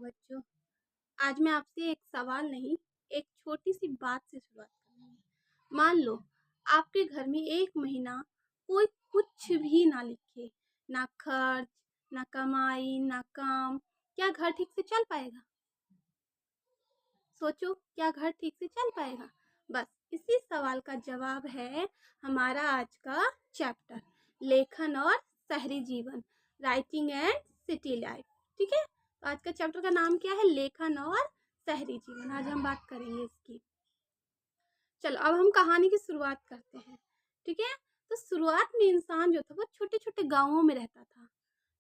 बच्चों, आज मैं आपसे एक सवाल नहीं, एक छोटी सी बात से शुरुआत करूंगी। मान लो आपके घर में एक महीना कोई कुछ भी ना लिखे, ना खर्च, ना कमाई, ना काम, क्या घर ठीक से चल पाएगा? सोचो, क्या घर ठीक से चल पाएगा? बस इसी सवाल का जवाब है हमारा आज का चैप्टर, लेखन और शहरी जीवन, राइटिंग एंड सिटी लाइफ। ठीक है, तो आज का चैप्टर का नाम क्या है? लेखन और शहरी जीवन। आज हम बात करेंगे इसकी। चलो अब हम कहानी की शुरुआत करते हैं। ठीक है, तो शुरुआत में इंसान जो था वो छोटे छोटे गांवों में रहता था।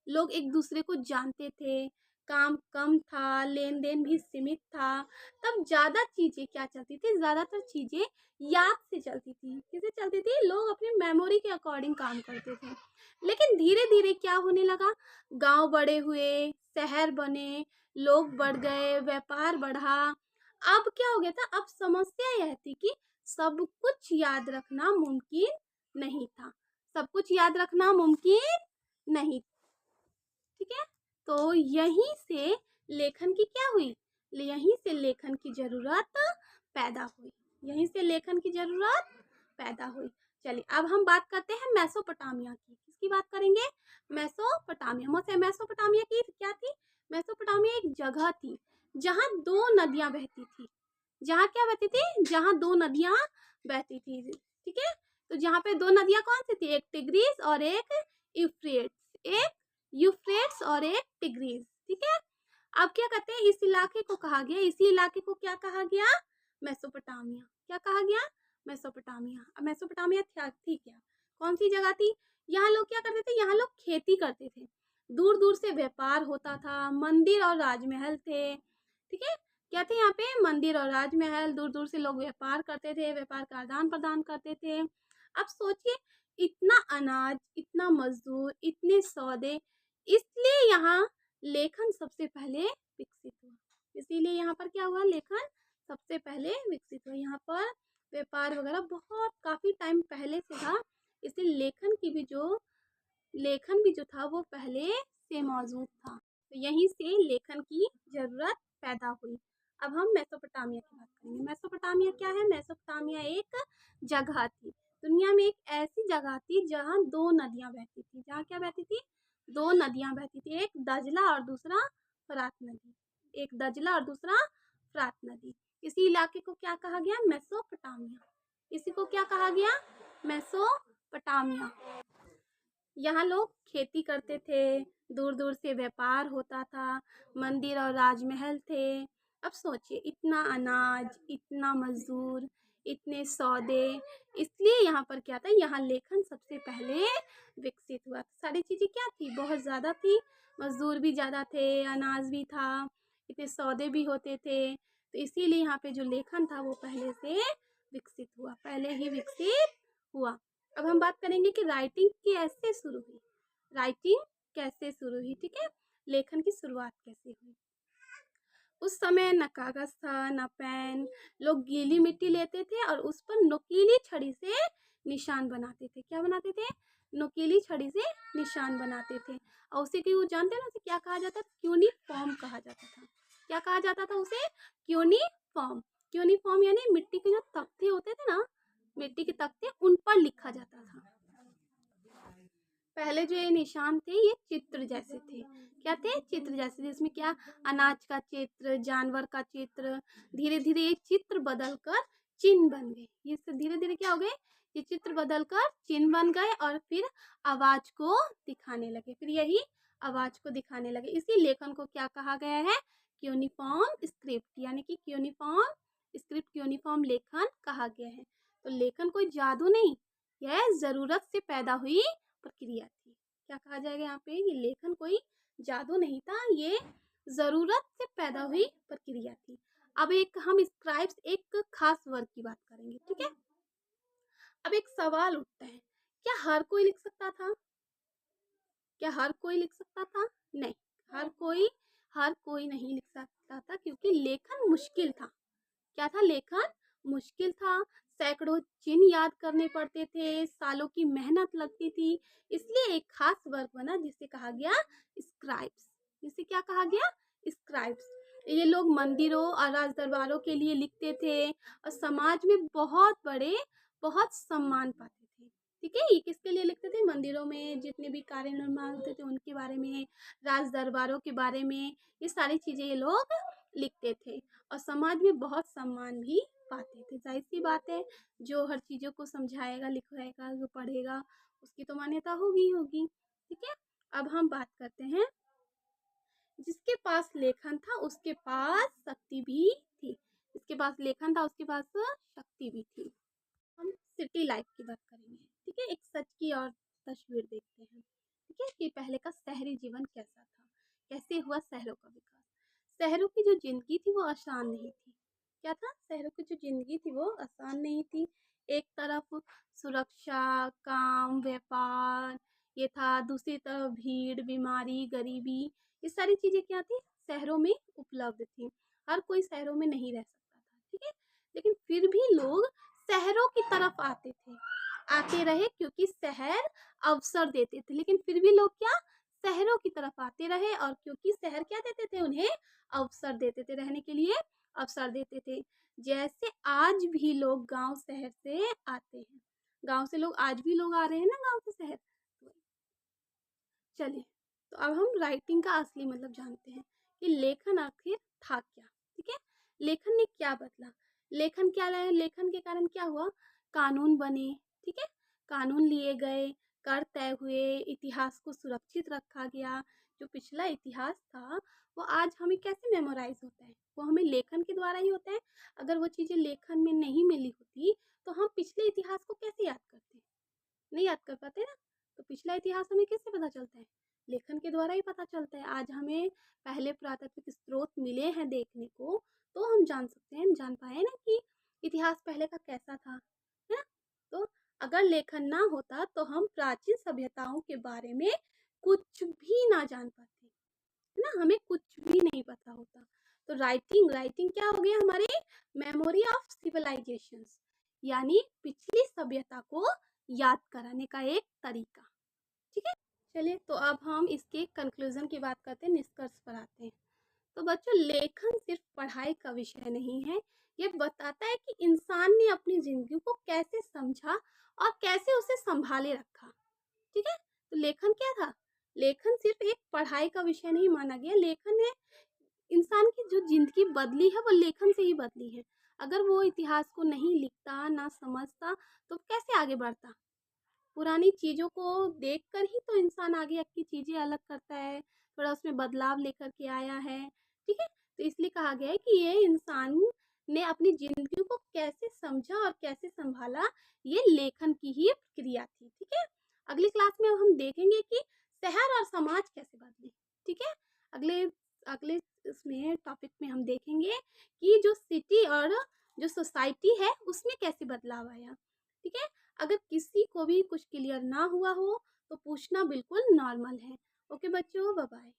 लोग एक दूसरे को जानते थे, काम कम था, लेन देन भी सीमित था। तब ज्यादा चीजें क्या चलती थी? ज्यादातर चीजें याद से चलती थी। कैसे चलती थी? लोग अपनी मेमोरी के अकॉर्डिंग काम करते थे। लेकिन धीरे धीरे क्या होने लगा? गांव बड़े हुए, शहर बने, लोग बढ़ गए, व्यापार बढ़ा। अब क्या हो गया था? अब समस्या यह थी कि सब कुछ याद रखना मुमकिन नहीं था। सब कुछ याद रखना मुमकिन नहीं। ठीक है, तो यहीं से लेखन की क्या हुई? यहीं से लेखन की जरूरत पैदा हुई। यहीं से लेखन की जरूरत पैदा हुई। चलिए अब हम बात करते हैं मेसोपोटामिया की। किसकी बात करेंगे? मेसोपोटामिया। मेसोपोटामिया की क्या थी? मेसोपोटामिया एक जगह थी जहाँ दो नदियां बहती थी। जहाँ क्या बहती थी? जहाँ दो नदियां बहती थी। ठीक है, तो जहाँ पे दो नदियां कौन सी थी? एक टिग्रिस और एक यूफ्रेट्स। एक यूफ्रेट्स और एक टिग्रिस। ठीक है, अब क्या कहते हैं? इस इलाके को कहा गया, इसी इलाके को क्या कहा गया? मेसोपोटामिया। क्या कहा गया? मेसोपोटामिया। अब मेसोपोटामिया थी क्या? कौन सी जगह थी? यहाँ लोग क्या करते थे? यहाँ लोग खेती करते थे। दूर दूर से व्यापार होता था, मंदिर और राजमहल थे। ठीक है, क्या थे यहाँ पे? मंदिर और राजमहल। दूर दूर से लोग व्यापार करते थे, व्यापार का आदान प्रदान करते थे। अब सोचिए, इतना अनाज, इतना मजदूर, इतने सौदे, इसलिए यहाँ लेखन सबसे पहले विकसित हुआ। इसीलिए यहाँ पर क्या हुआ? लेखन सबसे पहले विकसित हुआ। यहाँ पर व्यापार वगैरह बहुत काफी टाइम पहले से था, इसलिए लेखन भी जो था वो पहले से मौजूद था। तो यहीं से लेखन की जरूरत पैदा हुई। अब हम मेसोपोटामिया की बात करेंगे। मेसोपोटामिया क्या है? मेसोपोटामिया एक जगह थी, दुनिया में एक ऐसी जगह थी जहाँ दो नदियां बहती थी। जहाँ क्या बहती थी? दो नदियां बहती थी, एक दजला और दूसरा फरात नदी। एक दजला और दूसरा फरात नदी। इसी इलाके को क्या कहा गया? मेसोपोटामिया। इसी को क्या कहा गया? मेसोपोटामिया। यहाँ लोग खेती करते थे, दूर दूर से व्यापार होता था, मंदिर और राजमहल थे। अब सोचिए, इतना अनाज, इतना मजदूर, इतने सौदे, इसलिए यहाँ पर क्या था? यहाँ लेखन सबसे पहले विकसित हुआ। सारी चीजें क्या थी? बहुत ज्यादा थी। मजदूर भी ज्यादा थे, अनाज भी था, इतने सौदे भी होते थे। तो इसीलिए यहाँ पे जो लेखन था वो पहले से विकसित हुआ, पहले ही विकसित हुआ। अब हम बात करेंगे कि राइटिंग कैसे शुरू हुई। राइटिंग कैसे शुरू हुई? ठीक है, लेखन की शुरुआत कैसे हुई? उस समय न कागज था, न पेन। लोग गीली मिट्टी लेते थे और उस पर नुकीली छड़ी से निशान बनाते थे। क्या बनाते थे? नुकीली छड़ी से निशान बनाते थे। और उसे की वो जानते हैं ना, उसे क्या कहा जाता? क्यूनिफॉर्म कहा जाता था। क्या कहा जाता था उसे? क्यूनिफॉर्म। क्यूनिफॉर्म यानी मिट्टी के जो तख्ते होते थे ना, मिट्टी के तख्ते, उन पर लिखा जाता था। पहले जो ये निशान थे ये चित्र जैसे थे। क्या थे? चित्र जैसे। जिसमें क्या? अनाज का चित्र, जानवर का चित्र। धीरे धीरे ये चित्र बदलकर चिन्ह बन गए। ये धीरे धीरे क्या हो गए? ये चित्र बदलकर चिन्ह बन गए और फिर आवाज को दिखाने लगे। फिर यही आवाज को दिखाने लगे। इसी लेखन को क्या कहा गया है? क्यूनिफॉर्म स्क्रिप्ट, यानी कि क्यूनिफॉर्म स्क्रिप्ट, क्यूनिफॉर्म लेखन कहा गया है। तो लेखन कोई जादू नहीं, यह जरूरत से पैदा हुई प्रक्रिया थी। क्या कहा जाएगा यहाँ पे? ये लेखन कोई जादू नहीं था, ये जरूरत से पैदा हुई प्रक्रिया थी। अब एक हम स्क्राइब्स, एक खास वर्ग की बात करेंगे। ठीक है, अब एक सवाल उठता है, क्या हर कोई लिख सकता था? क्या हर कोई लिख सकता था? नहीं, हर कोई नहीं लिख सकता था, क्योंकि लेखन मुश्किल था। क्या था? लेखन मुश्किल था। सैकड़ों चिन्ह याद करने पड़ते थे, सालों की मेहनत लगती थी। इसलिए एक खास वर्ग बना जिसे कहा गया स्क्राइब्स। जिसे क्या कहा गया? स्क्राइब्स। ये लोग मंदिरों और राज दरबारों के लिए लिखते थे और समाज में बहुत सम्मान पाते थे। ठीक है, ये किसके लिए लिखते थे? मंदिरों में जितने भी कार्य निर्माण होते थे उनके बारे में, राज दरबारों के बारे में, ये सारी चीजें ये लोग लिखते थे और समाज में बहुत सम्मान भी पाते थे। जाहिर सी बात है, जो हर चीजों को समझाएगा, लिखवाएगा, जो पढ़ेगा उसकी तो मान्यता होगी ही होगी। ठीक है, अब हम बात करते हैं, जिसके पास लेखन था उसके पास शक्ति भी थी। जिसके पास लेखन था उसके पास शक्ति भी थी। हम सिटी लाइफ की बात करेंगे। ठीक है, एक सच की और तस्वीर देखते हैं। ठीक है, कि पहले का शहरी जीवन कैसा था, कैसे हुआ शहरों का विकास। शहरों की जो जिंदगी थी वो आसान नहीं थी। क्या था? शहरों की जो जिंदगी थी वो आसान नहीं थी। एक तरफ सुरक्षा, काम, व्यापार ये था, दूसरी तरफ भीड़, बीमारी, गरीबी, ये सारी चीजें क्या थी? शहरों में उपलब्ध थी। हर कोई शहरों में नहीं रह सकता था। ठीक है, लेकिन फिर भी लोग शहरों की तरफ आते रहे, क्योंकि शहर अवसर देते थे। लेकिन फिर भी लोग क्या? शहरों की तरफ आते रहे, और क्योंकि शहर क्या देते थे? उन्हें अवसर देते थे, रहने के लिए अवसर देते थे। जैसे आज भी लोग गांव शहर से आते हैं, गांव से लोग आज भी लोग आ रहे हैं ना, गांव से शहर। चलिए, तो अब हम राइटिंग का असली मतलब जानते हैं कि लेखन आखिर था क्या। ठीक है, लेखन ने क्या बदला, लेखन क्या लाया, लेखन के कारण क्या हुआ? कानून बने। ठीक है, कानून लिए गए, कर तय हुए, इतिहास को सुरक्षित रखा गया। जो पिछला इतिहास था वो आज हमें कैसे मेमोराइज होता है? वो हमें लेखन के द्वारा ही होता है। अगर वो चीज़ें लेखन में नहीं मिली होती तो हम पिछले इतिहास को कैसे याद करते? नहीं याद कर पाते ना। तो पिछला इतिहास हमें किससे पता चलता है? लेखन के द्वारा ही पता चलता है। आज हमें पहले पुरातात्विक स्रोत मिले हैं देखने को, तो हम जान सकते हैं, जान पाए ना कि इतिहास पहले का कैसा था, है ना? तो अगर लेखन ना होता तो हम प्राचीन सभ्यताओं के बारे में कुछ भी ना जान पाते, है ना? हमें कुछ भी नहीं पता होता। तो राइटिंग राइटिंग क्या हो गया? हमारी मेमोरी ऑफ सिविलाइजेशंस, यानी पिछली सभ्यता को याद कराने का एक तरीका। ठीक है, चलिए, तो अब हम इसके कंक्लूजन की बात करते हैं, निष्कर्ष पर आते हैं। तो बच्चों, लेखन सिर्फ पढ़ाई का विषय नहीं है, ये बताता है कि इंसान ने अपनी जिंदगी को कैसे समझा और कैसे उसे संभाले रखा। ठीक है, तो लेखन क्या था? लेखन सिर्फ एक पढ़ाई का विषय नहीं माना गया। लेखन ने इंसान की जो जिंदगी बदली है वो लेखन से ही बदली है। अगर वो इतिहास को नहीं लिखता, ना समझता, तो कैसे आगे बढ़ता? पुरानी चीज़ों को देखकर ही तो इंसान आगे की चीज़ें अलग करता है, थोड़ा उसमें बदलाव लेकर के आया है। ठीक है, तो इसलिए कहा गया है कि ये इंसान ने अपनी जिंदगी को कैसे समझा और कैसे संभाला, ये लेखन की ही क्रिया थी। ठीक है, अगली क्लास में अब हम देखेंगे कि शहर और समाज कैसे बदले। ठीक है, अगले अगले इसमें टॉपिक में हम देखेंगे कि जो सिटी और जो सोसाइटी है उसमें कैसे बदलाव आया। ठीक है, अगर किसी को भी कुछ क्लियर ना हुआ हो तो पूछना बिल्कुल नॉर्मल है। ओके बच्चों, बाय बाय।